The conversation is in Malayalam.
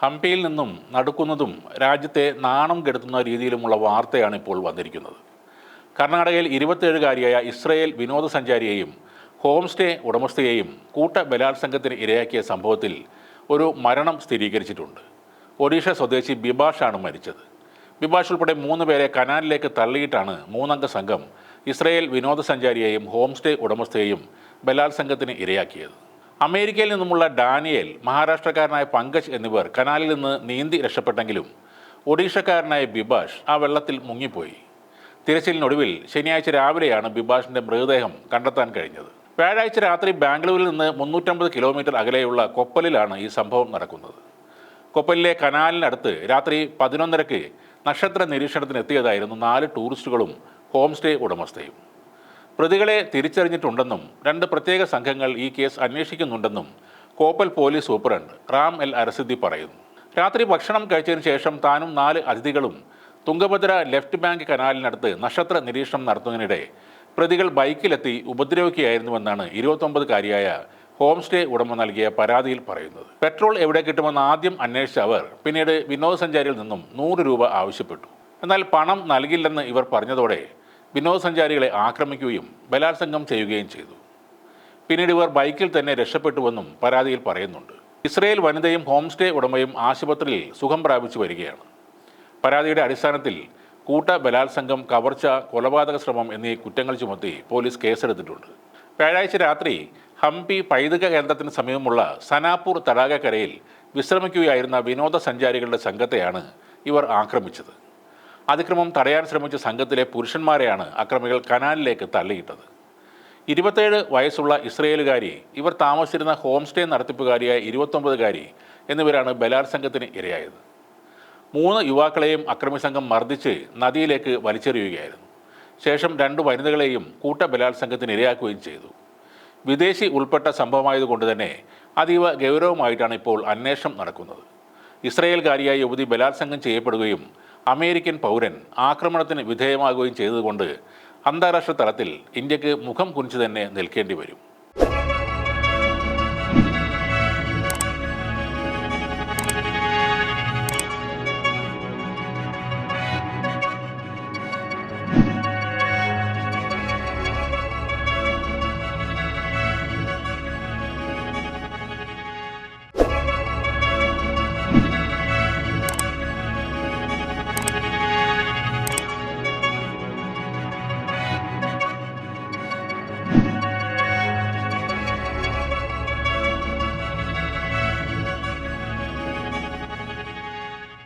ഹംപിയിൽ നിന്നും നടുക്കുന്നതും രാജ്യത്തെ നാണം കെടുത്തുന്ന രീതിയിലുമുള്ള വാർത്തയാണ് ഇപ്പോൾ വന്നിരിക്കുന്നത്. കർണാടകയിൽ 27-കാരിയായ ഇസ്രയേൽ വിനോദസഞ്ചാരിയെയും ഹോം സ്റ്റേ ഉടമസ്ഥയെയും കൂട്ട ബലാത്സംഗത്തിന് ഇരയാക്കിയ സംഭവത്തിൽ ഒരു മരണം സ്ഥിരീകരിച്ചിട്ടുണ്ട്. ഒഡീഷ സ്വദേശി ബിബാഷാണ് മരിച്ചത്. ബിബാഷ് ഉൾപ്പെടെ 3 പേരെ കനാലിലേക്ക് തള്ളിയിട്ടാണ് 3-അംഗ സംഘം ഇസ്രയേൽ വിനോദസഞ്ചാരിയെയും ഹോം സ്റ്റേ ഉടമസ്ഥയെയും ബലാത്സംഗത്തിന് ഇരയാക്കിയത്. അമേരിക്കയിൽ നിന്നുമുള്ള ഡാനിയേൽ, മഹാരാഷ്ട്രക്കാരനായ പങ്കജ് എന്നിവർ കനാലിൽ നിന്ന് നീന്തി രക്ഷപ്പെട്ടെങ്കിലും ഒഡീഷക്കാരനായ ബിബാഷ് ആ വെള്ളത്തിൽ മുങ്ങിപ്പോയി. തിരച്ചിലിനൊടുവിൽ ശനിയാഴ്ച രാവിലെയാണ് ബിബാഷിൻ്റെ മൃതദേഹം കണ്ടെത്താൻ കഴിഞ്ഞത്. വ്യാഴാഴ്ച രാത്രി ബാംഗ്ലൂരിൽ നിന്ന് 350 കിലോമീറ്റർ അകലെയുള്ള കൊപ്പലിലാണ് ഈ സംഭവം നടക്കുന്നത്. കൊപ്പലിലെ കനാലിനടുത്ത് രാത്രി 11:30-ക്ക് നക്ഷത്ര നിരീക്ഷണത്തിനെത്തിയതായിരുന്നു 4 ടൂറിസ്റ്റുകളും ഹോം സ്റ്റേ ഉടമസ്ഥയും. പ്രതികളെ തിരിച്ചറിഞ്ഞിട്ടുണ്ടെന്നും 2 പ്രത്യേക സംഘങ്ങൾ ഈ കേസ് അന്വേഷിക്കുന്നുണ്ടെന്നും കോപ്പൽ പോലീസ് സൂപ്രണ്ട് റാം എൽ അരസിദ്ദി പറയുന്നു. രാത്രി ഭക്ഷണം കഴിച്ചതിന് ശേഷം താനും 4 അതിഥികളും തുംഗഭദ്ര ലെഫ്റ്റ് ബാങ്ക് കനാലിനടുത്ത് നക്ഷത്ര നിരീക്ഷണം നടത്തുന്നതിനിടെ പ്രതികൾ ബൈക്കിലെത്തി ഉപദ്രവിക്കുകയായിരുന്നുവെന്നാണ് 29-കാരിയായ ഹോം സ്റ്റേ ഉടമ നൽകിയ പരാതിയിൽ പറയുന്നത്. പെട്രോൾ എവിടെ കിട്ടുമെന്ന് ആദ്യം അന്വേഷിച്ച അവർ പിന്നീട് വിനോദസഞ്ചാരിയിൽ നിന്നും 100 രൂപ ആവശ്യപ്പെട്ടു. എന്നാൽ പണം നൽകില്ലെന്ന് ഇവർ പറഞ്ഞതോടെ വിനോദസഞ്ചാരികളെ ആക്രമിക്കുകയും ബലാത്സംഗം ചെയ്യുകയും ചെയ്തു. പിന്നീട് ഇവർ ബൈക്കിൽ തന്നെ രക്ഷപ്പെട്ടുവെന്നും പരാതിയിൽ പറയുന്നുണ്ട്. ഇസ്രയേൽ വനിതയും ഹോം സ്റ്റേ ഉടമയും ആശുപത്രിയിൽ സുഖം പ്രാപിച്ചു വരികയാണ്. പരാതിയുടെ അടിസ്ഥാനത്തിൽ കൂട്ട ബലാത്സംഗം, കവർച്ച, കൊലപാതക ശ്രമം എന്നീ കുറ്റങ്ങൾ ചുമത്തി പോലീസ് കേസെടുത്തിട്ടുണ്ട്. വ്യാഴാഴ്ച രാത്രി ഹംപി പൈതൃക കേന്ദ്രത്തിന് സമീപമുള്ള സനാപൂർ തടാകക്കരയിൽ വിശ്രമിക്കുകയായിരുന്ന വിനോദസഞ്ചാരികളുടെ സംഘത്തെയാണ് ഇവർ ആക്രമിച്ചത്. അതിക്രമം തടയാൻ ശ്രമിച്ച സംഘത്തിലെ പുരുഷന്മാരെയാണ് അക്രമികൾ കനാലിലേക്ക് തള്ളിയിട്ടത്. 27 വയസ്സുള്ള ഇസ്രയേലുകാരി, ഇവർ താമസിച്ചിരുന്ന ഹോം സ്റ്റേ നടത്തിപ്പുകാരിയായ 29-കാരി എന്നിവരാണ് ബലാത്സംഗത്തിന് ഇരയായത്. 3 യുവാക്കളെയും അക്രമി സംഘം മർദ്ദിച്ച് നദിയിലേക്ക് വലിച്ചെറിയുകയായിരുന്നു. ശേഷം 2 വനിതകളെയും കൂട്ട ബലാത്സംഗത്തിന് ഇരയാക്കുകയും ചെയ്തു. വിദേശി ഉൾപ്പെട്ട സംഭവമായതുകൊണ്ട് തന്നെ അതീവ ഗൗരവമായിട്ടാണ് ഇപ്പോൾ അന്വേഷണം നടക്കുന്നത്. ഇസ്രയേൽക്കാരിയായ യുവതി ബലാത്സംഗം ചെയ്യപ്പെടുകയും അമേരിക്കൻ പൗരൻ ആക്രമണത്തിന് വിധേയമാകുകയും ചെയ്തതുകൊണ്ട് അന്താരാഷ്ട്ര തലത്തിൽ ഇന്ത്യക്ക് മുഖം കുനിച്ചു തന്നെ നിൽക്കേണ്ടി വരും.